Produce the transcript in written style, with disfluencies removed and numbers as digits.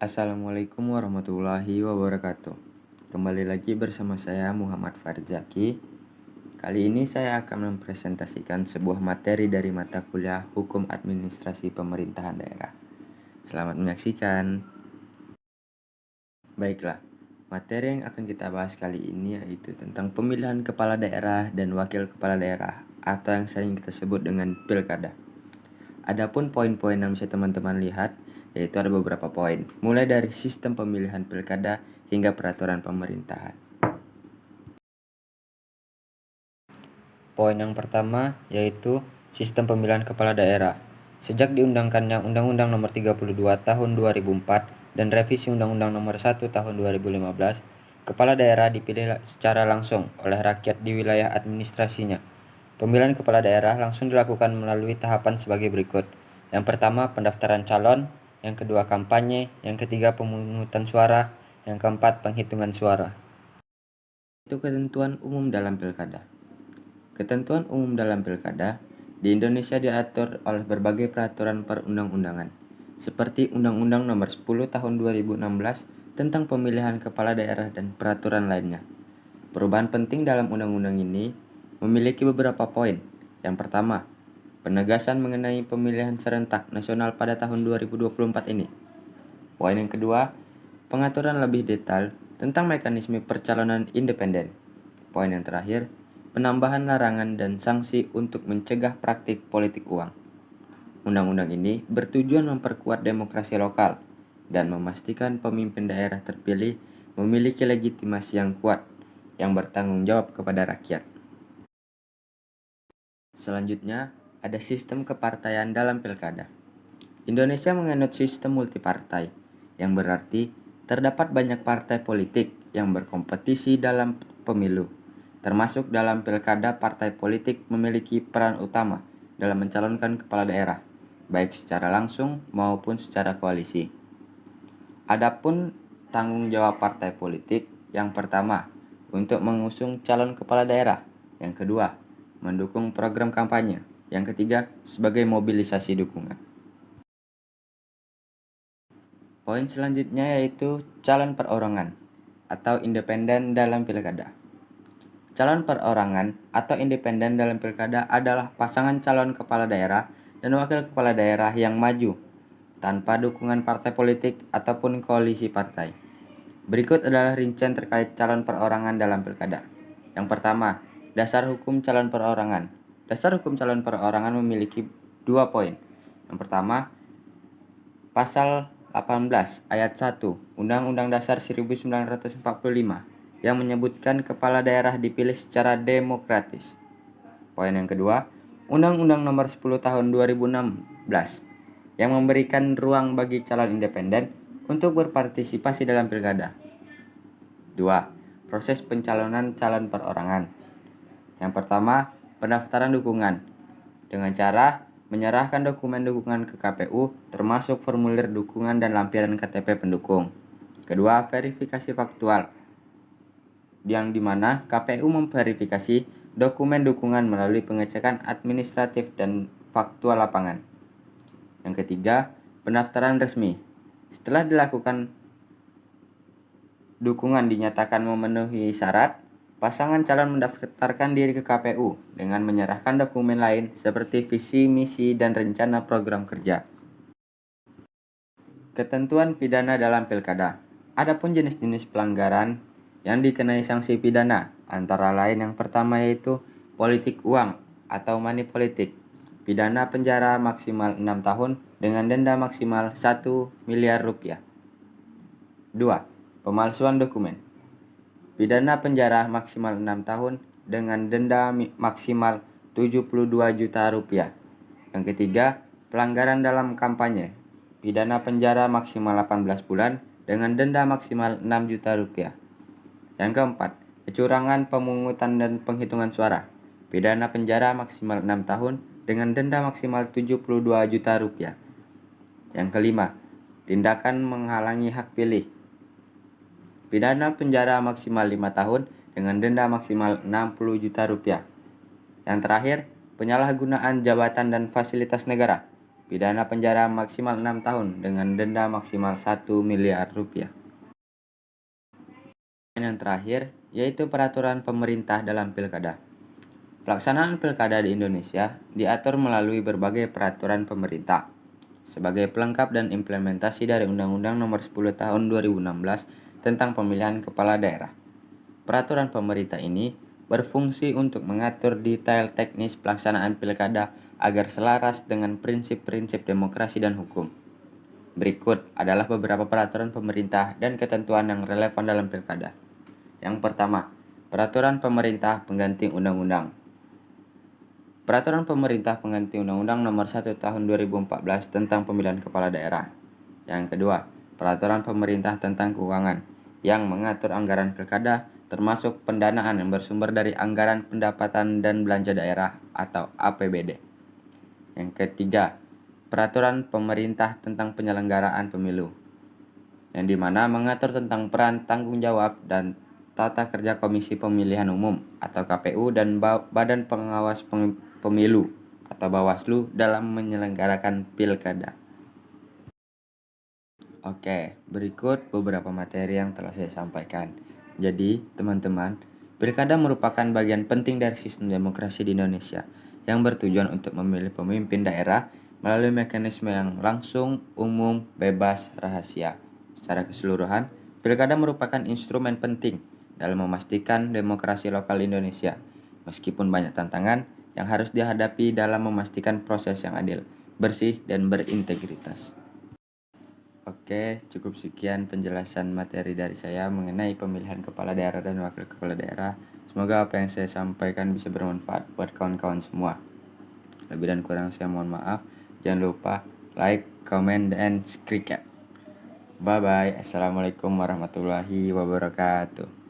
Assalamualaikum warahmatullahi wabarakatuh. Kembali lagi bersama saya Muhammad Farzaki. Kali ini saya akan mempresentasikan sebuah materi dari mata kuliah Hukum Administrasi Pemerintahan Daerah. Selamat menyaksikan. Baiklah, materi yang akan kita bahas kali ini yaitu tentang pemilihan kepala daerah dan wakil kepala daerah atau yang sering kita sebut dengan pilkada. Adapun poin-poin yang bisa teman-teman lihat yaitu ada beberapa poin, mulai dari sistem pemilihan pilkada hingga peraturan pemerintahan. Poin yang pertama yaitu sistem pemilihan kepala daerah. Sejak diundangkannya Undang-Undang Nomor 32 Tahun 2004 dan revisi Undang-Undang Nomor 1 Tahun 2015, kepala daerah dipilih secara langsung oleh rakyat di wilayah administrasinya. Pemilihan kepala daerah langsung dilakukan melalui tahapan sebagai berikut. Yang pertama, pendaftaran calon. Yang kedua, kampanye. Yang ketiga, pemungutan suara. Yang keempat, penghitungan suara. Itu ketentuan umum dalam pilkada. Ketentuan umum dalam pilkada di Indonesia diatur oleh berbagai peraturan perundang-undangan, seperti Undang-Undang Nomor 10 Tahun 2016 tentang pemilihan kepala daerah dan peraturan lainnya. Perubahan penting dalam undang-undang ini memiliki beberapa poin. Yang pertama, penegasan mengenai pemilihan serentak nasional pada tahun 2024 ini. Poin yang kedua, pengaturan lebih detail tentang mekanisme percalonan independen. Poin yang terakhir, penambahan larangan dan sanksi untuk mencegah praktik politik uang. Undang-undang ini bertujuan memperkuat demokrasi lokal dan memastikan pemimpin daerah terpilih memiliki legitimasi yang kuat yang bertanggung jawab kepada rakyat. Selanjutnya, ada sistem kepartaian dalam pilkada. Indonesia menganut sistem multipartai, yang berarti terdapat banyak partai politik yang berkompetisi dalam pemilu. Termasuk dalam pilkada, partai politik memiliki peran utama dalam mencalonkan kepala daerah, baik secara langsung maupun secara koalisi. Adapun tanggung jawab partai politik, yang pertama, untuk mengusung calon kepala daerah. Yang kedua, mendukung program kampanye. Yang ketiga, sebagai mobilisasi dukungan. Poin selanjutnya yaitu calon perorangan atau independen dalam pilkada. Calon perorangan atau independen dalam pilkada adalah pasangan calon kepala daerah dan wakil kepala daerah yang maju tanpa dukungan partai politik ataupun koalisi partai. Berikut adalah rincian terkait calon perorangan dalam pilkada. Yang pertama, dasar hukum calon perorangan. Dasar hukum calon perorangan memiliki 2 poin. Yang pertama, Pasal 18 Ayat 1 Undang-Undang Dasar 1945 yang menyebutkan kepala daerah dipilih secara demokratis. Poin yang kedua, Undang-Undang Nomor 10 Tahun 2016 yang memberikan ruang bagi calon independen untuk berpartisipasi dalam pilkada. 2. Proses pencalonan calon perorangan. Yang pertama, pendaftaran dukungan dengan cara menyerahkan dokumen dukungan ke KPU termasuk formulir dukungan dan lampiran KTP pendukung. Kedua, verifikasi faktual yang dimana KPU memverifikasi dokumen dukungan melalui pengecekan administratif dan faktual lapangan. Yang ketiga, pendaftaran resmi. Setelah dilakukan dukungan dinyatakan memenuhi syarat, pasangan calon mendaftarkan diri ke KPU dengan menyerahkan dokumen lain seperti visi, misi, dan rencana program kerja. Ketentuan pidana dalam pilkada. Adapun jenis-jenis pelanggaran yang dikenai sanksi pidana, antara lain yang pertama yaitu politik uang atau money politik. Pidana penjara maksimal 6 tahun dengan denda maksimal 1 miliar rupiah. 2. Pemalsuan dokumen. Pidana penjara maksimal 6 tahun dengan denda maksimal 72 juta rupiah. Yang ketiga, pelanggaran dalam kampanye. Pidana penjara maksimal 18 bulan dengan denda maksimal 6 juta rupiah. Yang keempat, kecurangan pemungutan dan penghitungan suara. Pidana penjara maksimal 6 tahun dengan denda maksimal 72 juta rupiah. Yang kelima, tindakan menghalangi hak pilih. Pidana penjara maksimal 5 tahun dengan denda maksimal 60 juta rupiah. Yang terakhir, penyalahgunaan jabatan dan fasilitas negara. pidana penjara maksimal 6 tahun dengan denda maksimal 1 miliar rupiah. Yang terakhir, yaitu peraturan pemerintah dalam pilkada. Pelaksanaan pilkada di Indonesia diatur melalui berbagai peraturan pemerintah sebagai pelengkap dan implementasi dari Undang-Undang Nomor 10 Tahun 2016 tentang Pemilihan Kepala Daerah. Peraturan pemerintah ini berfungsi untuk mengatur detail teknis pelaksanaan pilkada agar selaras dengan prinsip-prinsip demokrasi dan hukum. Berikut adalah beberapa peraturan pemerintah dan ketentuan yang relevan dalam pilkada. Yang pertama, Peraturan Pemerintah Pengganti Undang-Undang. Peraturan Pemerintah Pengganti Undang-Undang Nomor 1 Tahun 2014 tentang Pemilihan Kepala Daerah. Yang kedua, Peraturan Pemerintah tentang Keuangan yang mengatur anggaran pilkada termasuk pendanaan yang bersumber dari Anggaran Pendapatan dan Belanja Daerah atau APBD. Yang ketiga, Peraturan Pemerintah tentang Penyelenggaraan Pemilu yang dimana mengatur tentang peran, tanggung jawab, dan tata kerja Komisi Pemilihan Umum atau KPU dan Badan Pengawas Pemilu atau Bawaslu dalam menyelenggarakan pilkada. Oke, berikut beberapa materi yang telah saya sampaikan. Jadi, teman-teman, pilkada merupakan bagian penting dari sistem demokrasi di Indonesia yang bertujuan untuk memilih pemimpin daerah melalui mekanisme yang langsung, umum, bebas, rahasia. Secara keseluruhan, pilkada merupakan instrumen penting dalam memastikan demokrasi lokal Indonesia, meskipun banyak tantangan yang harus dihadapi dalam memastikan proses yang adil, bersih, dan berintegritas. Oke, cukup sekian penjelasan materi dari saya mengenai pemilihan kepala daerah dan wakil kepala daerah. Semoga apa yang saya sampaikan bisa bermanfaat buat kawan-kawan semua. Lebih dan kurang saya mohon maaf. Jangan lupa like, comment, dan subscribe. Bye-bye. Assalamualaikum warahmatullahi wabarakatuh.